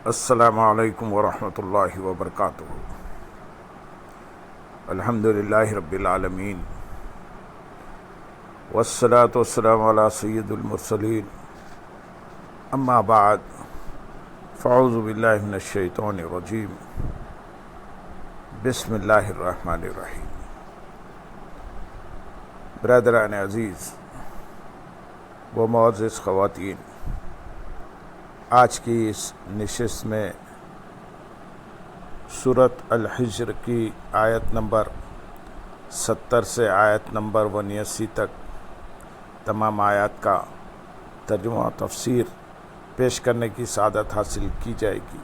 السلام علیکم ورحمۃ اللہ وبرکاتہ۔ الحمدللہ رب العالمین والصلاة والسلام علی سید المرسلین، اما بعد فاعوذ باللہ من الشیطان الرجیم، بسم اللہ الرحمن الرحیم۔ برادران عزیز و معزز خواتین، آج کی اس نشست میں سورۃ الحجر کی آیت نمبر 70 سے آیت نمبر 79 تک تمام آیات کا ترجمہ و تفسیر پیش کرنے کی سعادت حاصل کی جائے گی۔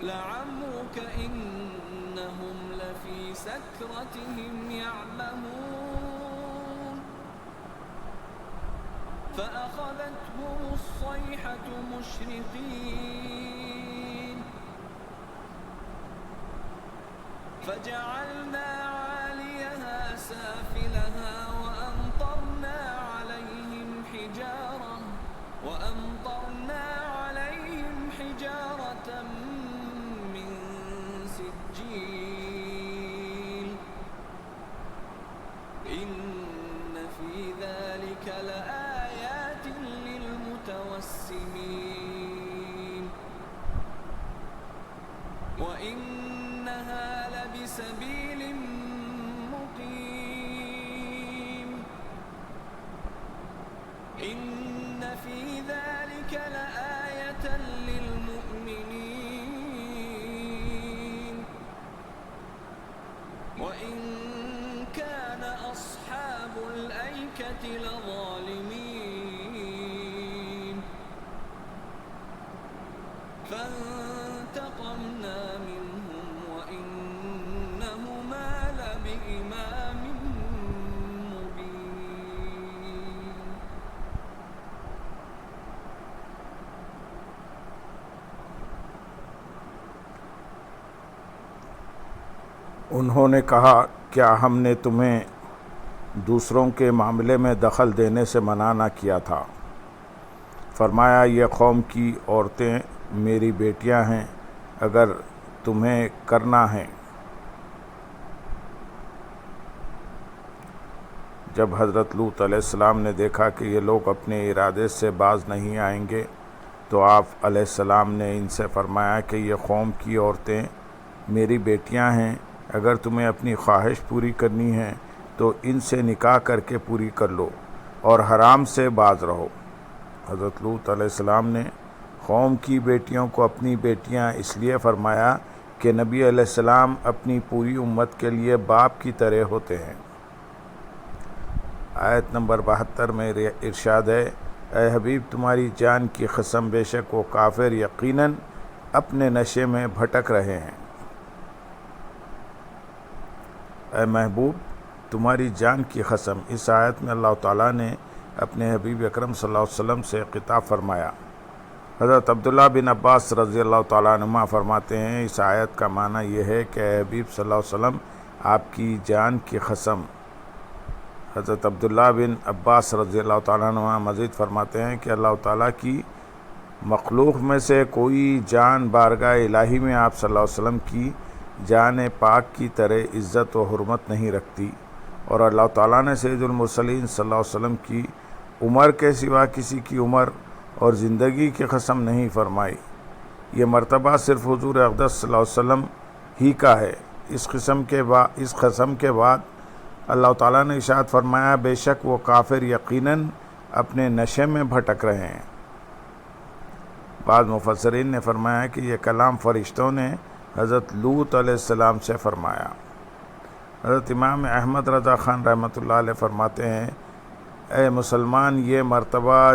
لعمرك إنهم لفي سكرتهم يعمهون فأخذتهم الصيحة مشرقين فجعلنا عاليها سافلها وأمطرنا عليهم حجارة من سجيل إن في ذلك لآيات للمتوسمين وإنها لبسبيل مقيم إن في ذلك لآية للمؤمنين وإن كان أصحاب الأيكة لظالمين فانتقمنا منهم وإنهما لبإمام مبين۔ انہوں نے کہا، کیا ہم نے تمہیں دوسروں کے معاملے میں دخل دینے سے منع نہ کیا تھا؟ فرمایا، یہ قوم کی عورتیں میری بیٹیاں ہیں اگر تمہیں کرنا ہے۔ جب حضرت لوط علیہ السلام نے دیکھا کہ یہ لوگ اپنے ارادے سے باز نہیں آئیں گے تو آپ علیہ السلام نے ان سے فرمایا کہ یہ قوم کی عورتیں میری بیٹیاں ہیں، اگر تمہیں اپنی خواہش پوری کرنی ہے تو ان سے نکاح کر کے پوری کر لو اور حرام سے باز رہو۔ حضرت لوط علیہ السلام نے قوم کی بیٹیوں کو اپنی بیٹیاں اس لیے فرمایا کہ نبی علیہ السلام اپنی پوری امت کے لیے باپ کی طرح ہوتے ہیں۔ آیت نمبر 72 میں ارشاد ہے، اے حبیب تمہاری جان کی قسم، بے شک وہ کافر یقیناً اپنے نشے میں بھٹک رہے ہیں۔ اے محبوب تمہاری جان کی قسم، اس آیت میں اللہ تعالیٰ نے اپنے حبیب اکرم صلی اللہ علیہ وسلم سے خطاب فرمایا۔ حضرت عبداللہ بن عباس رضی اللہ تعالیٰ عنہما فرماتے ہیں، اس آیت کا معنی یہ ہے کہ اے حبیب صلی اللہ علیہ وسلم آپ کی جان کی قسم۔ حضرت عبداللہ بن عباس رضی اللہ تعالیٰ عنہما مزید فرماتے ہیں کہ اللہ تعالیٰ کی مخلوق میں سے کوئی جان بارگاہ الہی میں آپ صلی اللہ علیہ وسلم کی جان پاک کی طرح عزت و حرمت نہیں رکھتی، اور اللہ تعالیٰ نے سید المرسلین صلی اللہ علیہ وسلم کی عمر کے سوا کسی کی عمر اور زندگی کی قسم نہیں فرمائی۔ یہ مرتبہ صرف حضور اقدس صلی اللہ علیہ وسلم ہی کا ہے۔ اس قسم کے بعد اللہ تعالیٰ نے ارشاد فرمایا، بے شک وہ کافر یقیناً اپنے نشے میں بھٹک رہے ہیں۔ بعض مفسرین نے فرمایا کہ یہ کلام فرشتوں نے حضرت لوط علیہ السلام سے فرمایا۔ حضرت امام احمد رضا خان رحمۃ اللہ علیہ فرماتے ہیں، اے مسلمان، یہ مرتبہ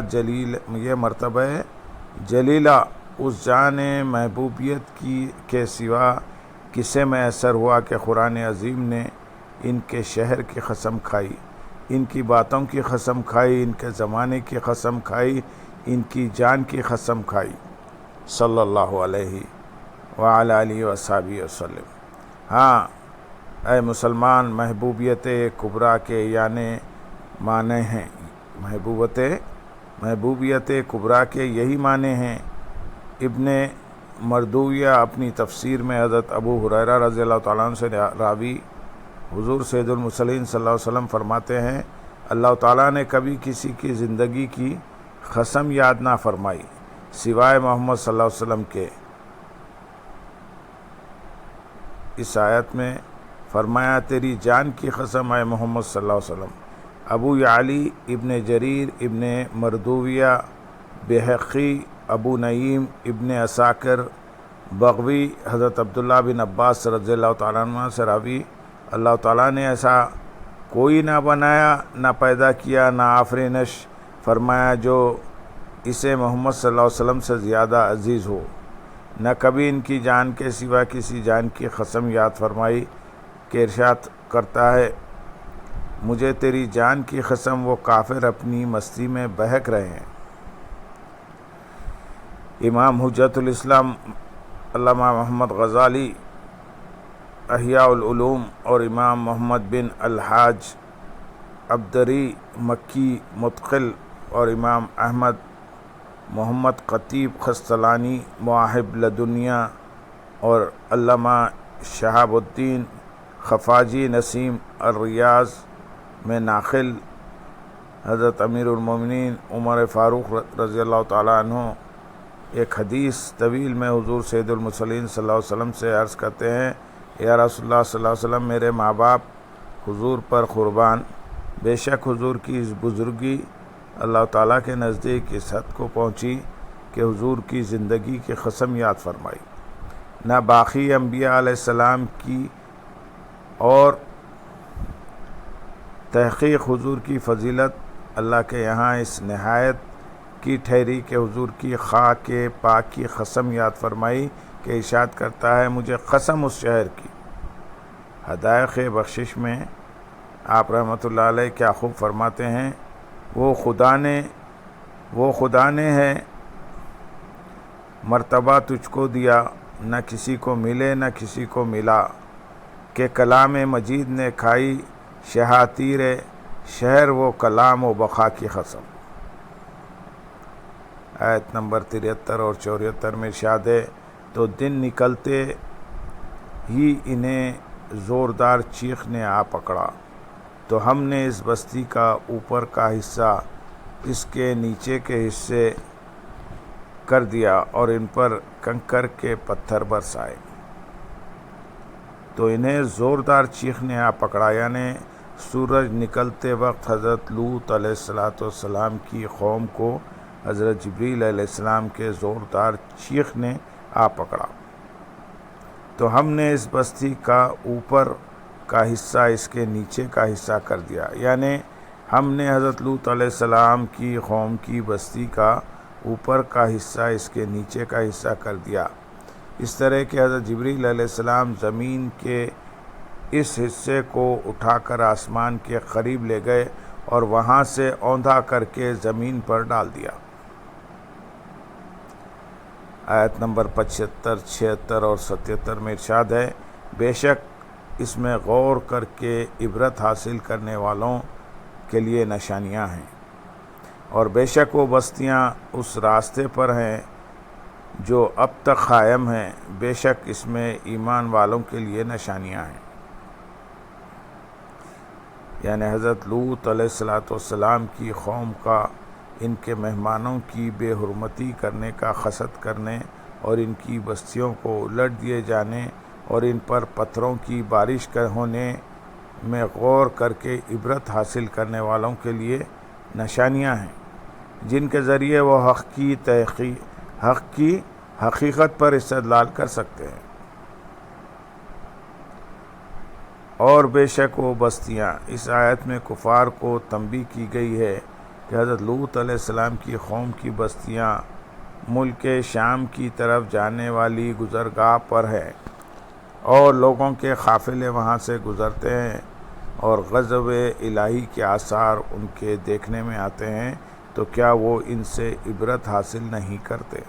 جلیلہ اس جان محبوبیت کے سوا کسے میسر ہوا کہ قرآن عظیم نے ان کے شہر کی قسم کھائی، ان کی باتوں کی قسم کھائی، ان کے زمانے کی قسم کھائی، ان کی جان کی قسم کھائی، صلی اللہ علیہ وعلی آلہ وصحبہ وسلم۔ ہاں اے مسلمان، محبوبیت کبریٰ کے یعنی معنی ہیں، محبوبیت کبریٰ کے یہی معنی ہیں۔ ابن مردویہ اپنی تفسیر میں حضرت ابو ہریرہ رضی اللہ تعالیٰ عنہ سے راوی حضور سید المرسلین صلی اللہ علیہ وسلم فرماتے ہیں، اللہ تعالیٰ نے کبھی کسی کی زندگی کی قسم یاد نہ فرمائی سوائے محمد صلی اللہ علیہ وسلم کے۔ اس آیت میں فرمایا تیری جان کی قسم اے محمد صلی اللہ علیہ وسلم۔ ابو یعلی، ابن جریر، ابن مردویہ، بہقی، ابو نعیم، ابن عساکر، بغوی، حضرت عبداللہ بن عباس رضی اللہ تعالیٰ عنہ سے راوی، اللہ تعالیٰ نے ایسا کوئی نہ بنایا، نہ پیدا کیا، نہ آفرینش فرمایا جو اسے محمد صلی اللہ علیہ وسلم سے زیادہ عزیز ہو، نہ کبھی ان کی جان کے سوا کسی جان کی قسم یاد فرمائی کہ ارشاد کرتا ہے مجھے تیری جان کی قسم وہ کافر اپنی مستی میں بہک رہے ہیں۔ امام حجت الاسلام علامہ محمد غزالی احیاء العلوم اور امام محمد بن الحاج عبدری مکی متقل اور امام احمد محمد خطیب قسطلانی مواہب لدنیا اور علامہ شہاب الدین خفاجی نسیم الریاض میں ناقل حضرت امیر المومنین عمر فاروق رضی اللہ تعالیٰ عنہ ایک حدیث طویل میں حضور سید المرسلین صلی اللہ علیہ وسلم سے عرض کرتے ہیں، یا رسول اللہ صلی اللہ علیہ وسلم میرے ماں باپ حضور پر قربان، بے شک حضور کی اس بزرگی اللہ تعالیٰ کے نزدیک اس حد کو پہنچی کہ حضور کی زندگی کی قسم یاد فرمائی، نہ باقی انبیاء علیہ السلام کی، اور تحقیق حضور کی فضیلت اللہ کے یہاں اس نہایت کی ٹھہری کہ حضور کی خاک پاک کی قسم یاد فرمائی کہ ارشاد کرتا ہے مجھے قسم اس شہر کی۔ حدائق بخشش میں آپ رحمۃ اللہ علیہ کیا خوب فرماتے ہیں، وہ خدا نے ہے مرتبہ تجھ کو دیا، نہ کسی کو ملے نہ کسی کو ملا، کہ کلام مجید نے کھائی شہاتیر شہر وہ کلام و بقا کی قسم۔ آیت نمبر 73 اور 74 میں ارشاد ہے تو دن نکلتے ہی انہیں زوردار چیخ نے آ پکڑا، تو ہم نے اس بستی کا اوپر کا حصہ اس کے نیچے کے حصے کر دیا اور ان پر کنکر کے پتھر برسائے۔ تو انہیں زوردار چیخ نے آ پکڑا، یعنی سورج نکلتے وقت حضرت لوط علیہ السلام کی قوم کو حضرت جبریل علیہ السلام کے زوردار چیخ نے آ پکڑا، تو ہم نے اس بستی کا اوپر کا حصہ اس کے نیچے کا حصہ کر دیا، یعنی ہم نے حضرت لوط علیہ السلام کی قوم کی بستی کا اوپر کا حصہ اس کے نیچے کا حصہ کر دیا، اس طرح کہ حضرت جبریل علیہ السلام زمین کے اس حصے کو اٹھا کر آسمان کے قریب لے گئے اور وہاں سے اوندھا کر کے زمین پر ڈال دیا۔ آیت نمبر 75، 76 اور 77 میں ارشاد ہے بے شک اس میں غور کر کے عبرت حاصل کرنے والوں کے لیے نشانیاں ہیں، اور بے شک وہ بستیاں اس راستے پر ہیں جو اب تک قائم ہیں، بے شک اس میں ایمان والوں کے لیے نشانیاں ہیں۔ یعنی حضرت لوط علیہ السلام کی قوم کا ان کے مہمانوں کی بے حرمتی کرنے کا قصد کرنے اور ان کی بستیوں کو الٹ دیے جانے اور ان پر پتھروں کی بارش ہونے میں غور کر کے عبرت حاصل کرنے والوں کے لیے نشانیاں ہیں، جن کے ذریعے وہ حق کی حقیقت پر استدلال کر سکتے ہیں۔ اور بے شک وہ بستیاں، اس آیت میں کفار کو تنبیہ کی گئی ہے کہ حضرت لوط علیہ السلام کی قوم کی بستیاں ملک شام کی طرف جانے والی گزرگاہ پر ہے، اور لوگوں کے قافلے وہاں سے گزرتے ہیں اور غضب الہی کے آثار ان کے دیکھنے میں آتے ہیں تو کیا وہ ان سے عبرت حاصل نہیں کرتے؟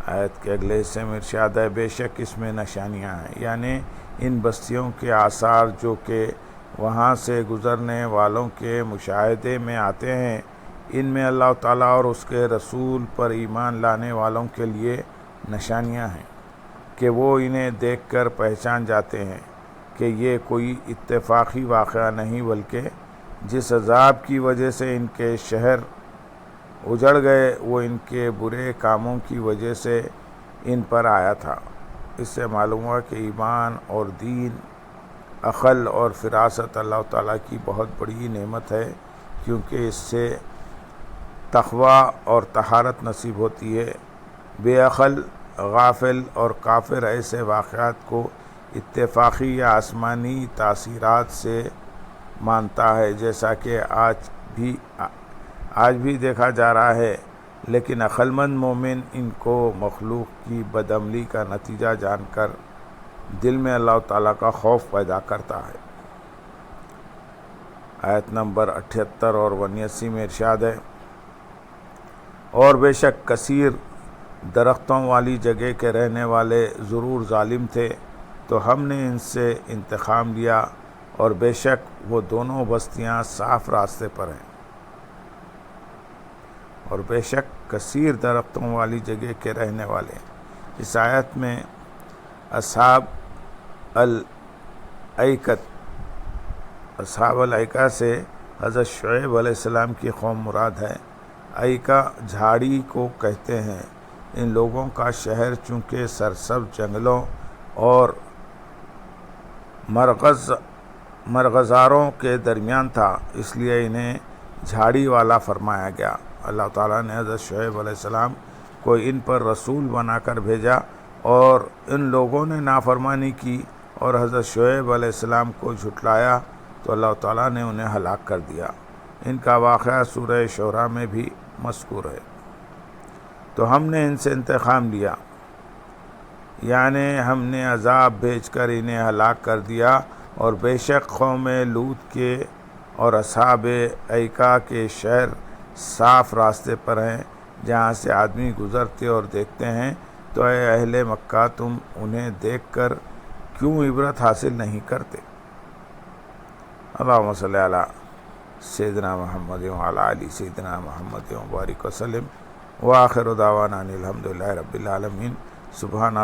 آیت کے اگلے حصے میں ارشاد ہے بے شک اس میں نشانیاں ہیں، یعنی ان بستیوں کے آثار جو کہ وہاں سے گزرنے والوں کے مشاہدے میں آتے ہیں، ان میں اللہ تعالیٰ اور اس کے رسول پر ایمان لانے والوں کے لیے نشانیاں ہیں کہ وہ انہیں دیکھ کر پہچان جاتے ہیں کہ یہ کوئی اتفاقی واقعہ نہیں بلکہ جس عذاب کی وجہ سے ان کے شہر اجڑ گئے وہ ان کے برے کاموں کی وجہ سے ان پر آیا تھا۔ اس سے معلوم ہوا کہ ایمان اور دین، عقل اور فراست اللہ تعالیٰ کی بہت بڑی نعمت ہے، کیونکہ اس سے تقوی اور طہارت نصیب ہوتی ہے۔ بے عقل، غافل اور کافر ایسے واقعات کو اتفاقی یا آسمانی تاثیرات سے مانتا ہے، جیسا کہ آج بھی دیکھا جا رہا ہے، لیکن عقل مند مومن ان کو مخلوق کی بدعملی کا نتیجہ جان کر دل میں اللہ تعالیٰ کا خوف پیدا کرتا ہے۔ آیت نمبر 78 اور 79 میں ارشاد ہے اور بے شک کثیر درختوں والی جگہ کے رہنے والے ضرور ظالم تھے تو ہم نے ان سے انتقام لیا، اور بے شک وہ دونوں بستیاں صاف راستے پر ہیں۔ اور بے شک کثیر درختوں والی جگہ کے رہنے والے، اس آیت میں اصحاب الایکہ سے حضرت شعیب علیہ السلام کی قوم مراد ہے۔ ایکہ جھاڑی کو کہتے ہیں۔ ان لوگوں کا شہر چونکہ سرسبز جنگلوں اور مرغزاروں کے درمیان تھا، اس لیے انہیں جھاڑی والا فرمایا گیا۔ اللہ تعالیٰ نے حضرت شعیب علیہ السلام کو ان پر رسول بنا کر بھیجا، اور ان لوگوں نے نافرمانی کی اور حضرت شعیب علیہ السلام کو جھٹلایا تو اللہ تعالیٰ نے انہیں ہلاک کر دیا۔ ان کا واقعہ سورہ شعراء میں بھی مذکور ہے۔ تو ہم نے ان سے انتقام لیا، یعنی ہم نے عذاب بھیج کر انہیں ہلاک کر دیا، اور بے شک قوم لوط کے اور اصحاب ایکہ کے شہر صاف راستے پر ہیں، جہاں سے آدمی گزرتے اور دیکھتے ہیں، تو اے اہل مکہ تم انہیں دیکھ کر کیوں عبرت حاصل نہیں کرتے؟ اللہم صلی علی سیدنا محمد وعلی آل سیدنا محمد وبارک وسلم، وآخر دعوانا ان الحمدللہ رب العالمین۔ سبحان